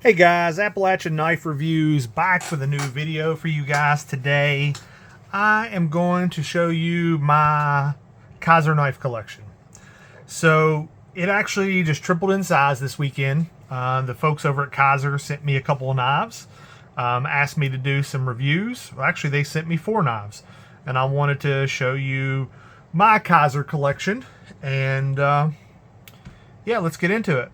Hey guys, Appalachian Knife Reviews back with a new video for you guys today. I am going to show you my Kizer knife collection. So it actually just tripled in size this weekend. The folks over at Kizer sent me a couple of knives, asked me to do some reviews. Well, actually they sent me 4 knives, and I wanted to show you my Kizer collection. And yeah, let's get into it.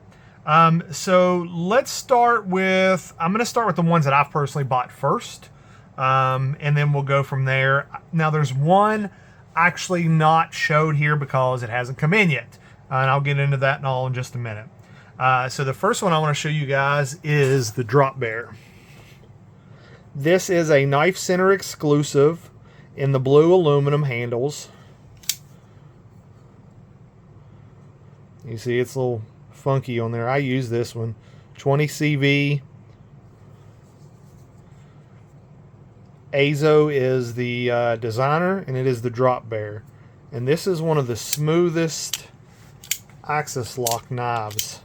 So let's start with, I'm going to start with the ones that I've personally bought first, and then we'll go from there. Now there's one actually not showed here because it hasn't come in yet, and I'll get into that and all in just a minute. So the first one I want to show you guys is the Drop Bear. This is a Knife Center exclusive in the blue aluminum handles. You see it's a little funky on there. I use this one, 20 CV. Azo is the designer, and it is the Drop Bear. And this is one of the smoothest axis lock knives.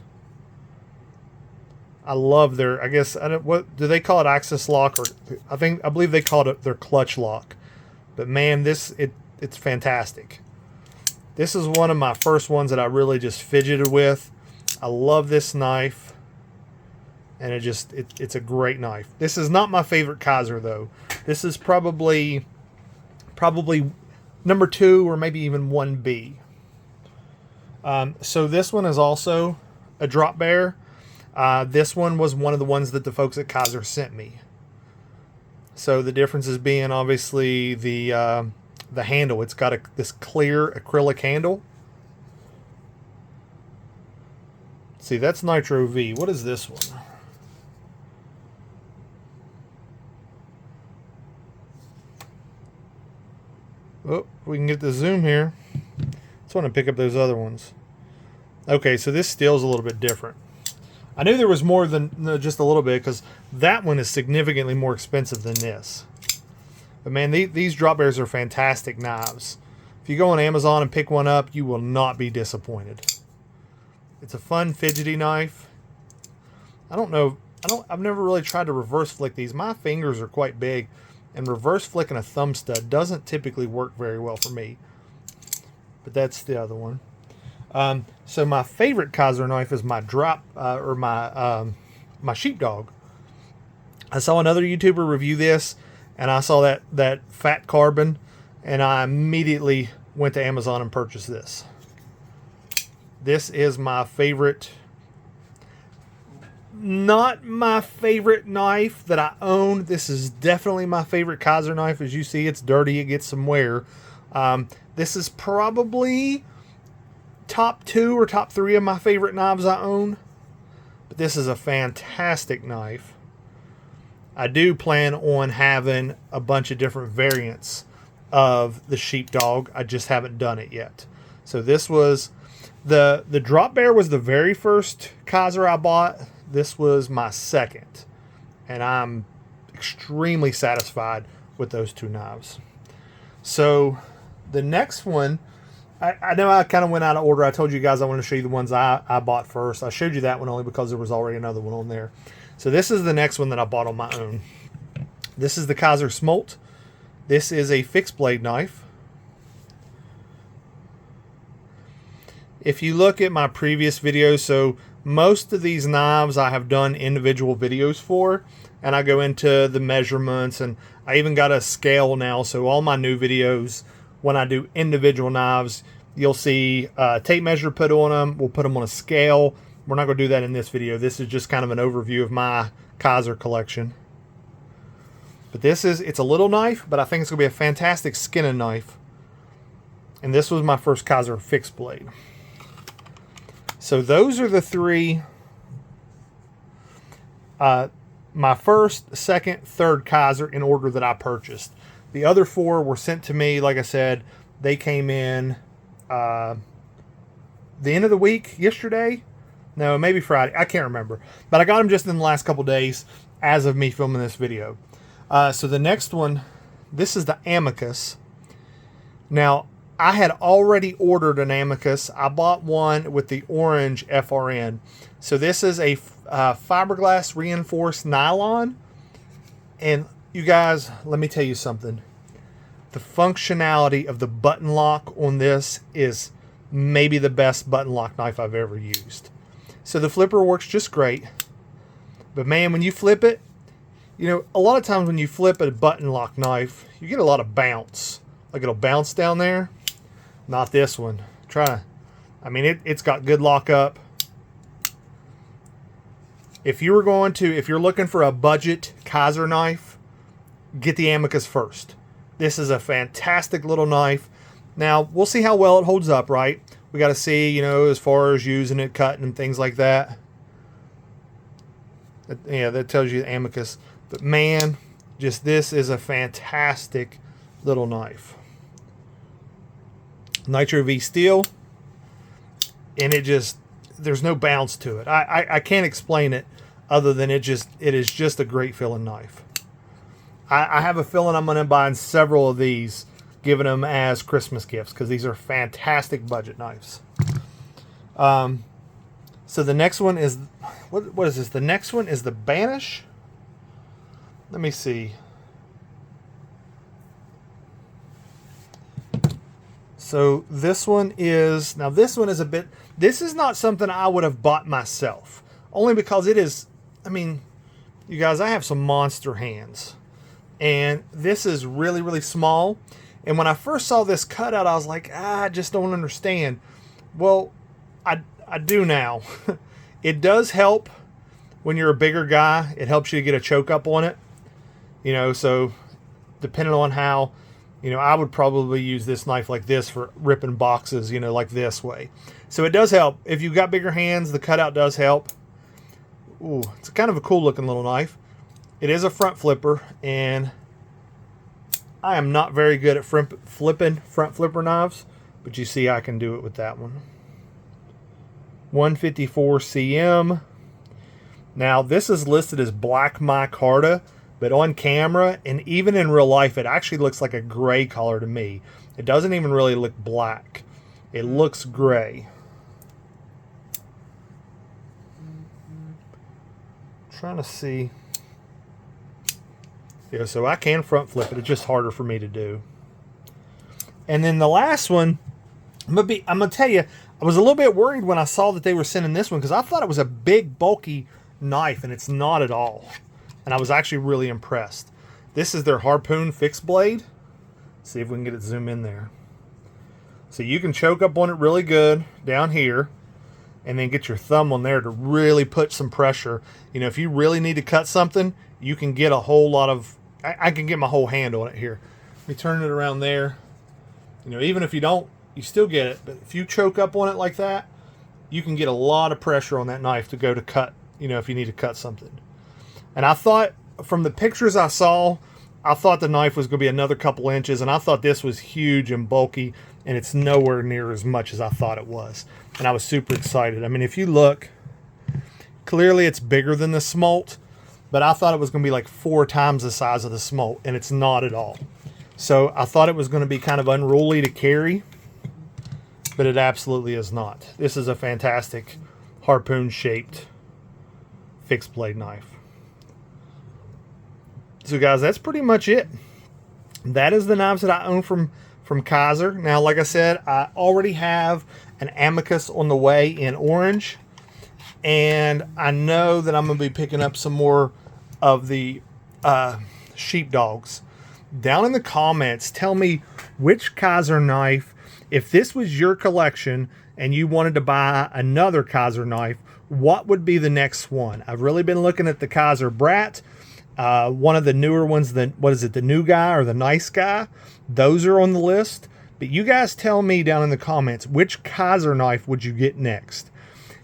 I love their, I guess, what do they call it, axis lock, or I believe they called it their clutch lock. But man, it's fantastic. This is one of my first ones that I really just fidgeted with. I love this knife, and it's a great knife. This is not my favorite Kizer though. This is probably number 2 or maybe even 1B. So this one is also a Drop Bear. This one was one of the ones that the folks at Kizer sent me. So the differences being obviously the handle. It's got this clear acrylic handle. See, that's Nitro V. What is this one? Oh, we can get the zoom here. Just want to pick up those other ones. Okay, so this steel's a little bit different. I knew there was more than just a little bit, because that one is significantly more expensive than this. But man, these Drop Bears are fantastic knives. If you go on Amazon and pick one up, you will not be disappointed. It's a fun fidgety knife. I've never really tried to reverse flick these. My fingers are quite big, and reverse flicking a thumb stud doesn't typically work very well for me. But that's the other one. So my favorite Kizer knife is my my sheepdog. I saw another YouTuber review this, and I saw that fat carbon, and I immediately went to Amazon and purchased this. This is my favorite, not my favorite knife that I own. This is definitely my favorite Kizer knife. As you see, it's dirty, it gets some wear. This is probably top 2 or top 3 of my favorite knives I own. But this is a fantastic knife. I do plan on having a bunch of different variants of the sheepdog. I just haven't done it yet. So this was the Drop Bear was the very first Kizer I bought. This was my second, and I'm extremely satisfied with those 2 knives. So the next one, I know I kind of went out of order. I told you guys I wanted to show you the ones I bought first. I showed you that one only because there was already another one on there. So this is the next one that I bought on my own. This is the Kizer Smolt. This is a fixed blade knife. If you look at my previous videos, so most of these knives I have done individual videos for, and I go into the measurements, and I even got a scale now. So all my new videos, when I do individual knives, you'll see a tape measure put on them. We'll put them on a scale. We're not going to do that in this video. This is just kind of an overview of my Kizer collection. But it's a little knife, but I think it's going to be a fantastic skinning knife. And this was my first Kizer fixed blade. So those are the 3, my first, second, third Kizer in order that I purchased. The other 4 were sent to me, like I said, they came in the end of the week, yesterday. No, maybe Friday. I can't remember. But I got them just in the last couple days as of me filming this video. So the next one, this is the Amicus. Now, I had already ordered an Amicus. I bought one with the orange FRN. So this is a fiberglass reinforced nylon. And you guys, let me tell you something. The functionality of the button lock on this is maybe the best button lock knife I've ever used. So the flipper works just great. But man, when you flip it, you know, a lot of times when you flip a button lock knife, you get a lot of bounce. Like it'll bounce down there. Not this one. I mean, it's got good lock up. If you're looking for a budget Kizer knife, get the Amicus first. This is a fantastic little knife. Now, we'll see how well it holds up, right? We got to see, you know, as far as using it, cutting and things like that. Yeah, that tells you the Amicus. But man, just this is a fantastic little knife. Nitro V steel. And there's no bounce to it. I can't explain it other than it is just a great feeling knife. I have a feeling I'm going to buy several of these, giving them as Christmas gifts, because these are fantastic budget knives. So the next one is, what is this? The next one is the Banish. Let me see. So this one is a bit, this is not something I would have bought myself. Only because it is, I mean, you guys, I have some monster hands. And this is really, really small. And when I first saw this cutout, I was like, I just don't understand. Well, I do now. It does help when you're a bigger guy. It helps you to get a choke up on it. You know, so depending on how, you know, I would probably use this knife like this for ripping boxes, you know, like this way. So it does help. If you've got bigger hands, the cutout does help. Ooh, it's kind of a cool looking little knife. It is a front flipper, and I am not very good at flipping front flipper knives, but you see I can do it with that one. 154 cm. Now this is listed as black micarta, but on camera and even in real life it actually looks like a gray color to me. It doesn't even really look black. It looks gray. Trying to see. Yeah, so I can front flip it. It's just harder for me to do. And then the last one, I'm gonna tell you, I was a little bit worried when I saw that they were sending this one because I thought it was a big, bulky knife, and it's not at all. And I was actually really impressed. This is their Harpoon fixed blade. See if we can get it to zoom in there. So you can choke up on it really good down here, and then get your thumb on there to really put some pressure. You know, if you really need to cut something, you can get a whole lot of, I can get my whole hand on it here. Let me turn it around there. You know, even if you don't, you still get it. But if you choke up on it like that, you can get a lot of pressure on that knife to go to cut, you know, if you need to cut something. And I thought, from the pictures I saw, I thought the knife was going to be another couple inches, and I thought this was huge and bulky, and it's nowhere near as much as I thought it was. And I was super excited. I mean, if you look, clearly it's bigger than the smolt, but I thought it was going to be like 4 times the size of the smolt, and it's not at all. So I thought it was going to be kind of unruly to carry, but it absolutely is not. This is a fantastic harpoon-shaped fixed blade knife. So guys, that's pretty much it. That is the knives that I own from Kizer. Now, like I said, I already have an Amicus on the way in orange, and I know that I'm going to be picking up some more of the sheepdogs. Down in the comments, tell me which Kizer knife, if this was your collection and you wanted to buy another Kizer knife, what would be the next one? I've really been looking at the Kizer Brat. One of the newer ones, what is it, the new guy or the nice guy? Those are on the list. But you guys tell me down in the comments, which Kizer knife would you get next?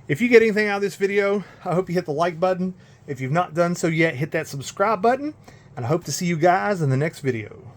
If you get anything out of this video, I hope you hit the like button. If you've not done so yet, hit that subscribe button. And I hope to see you guys in the next video.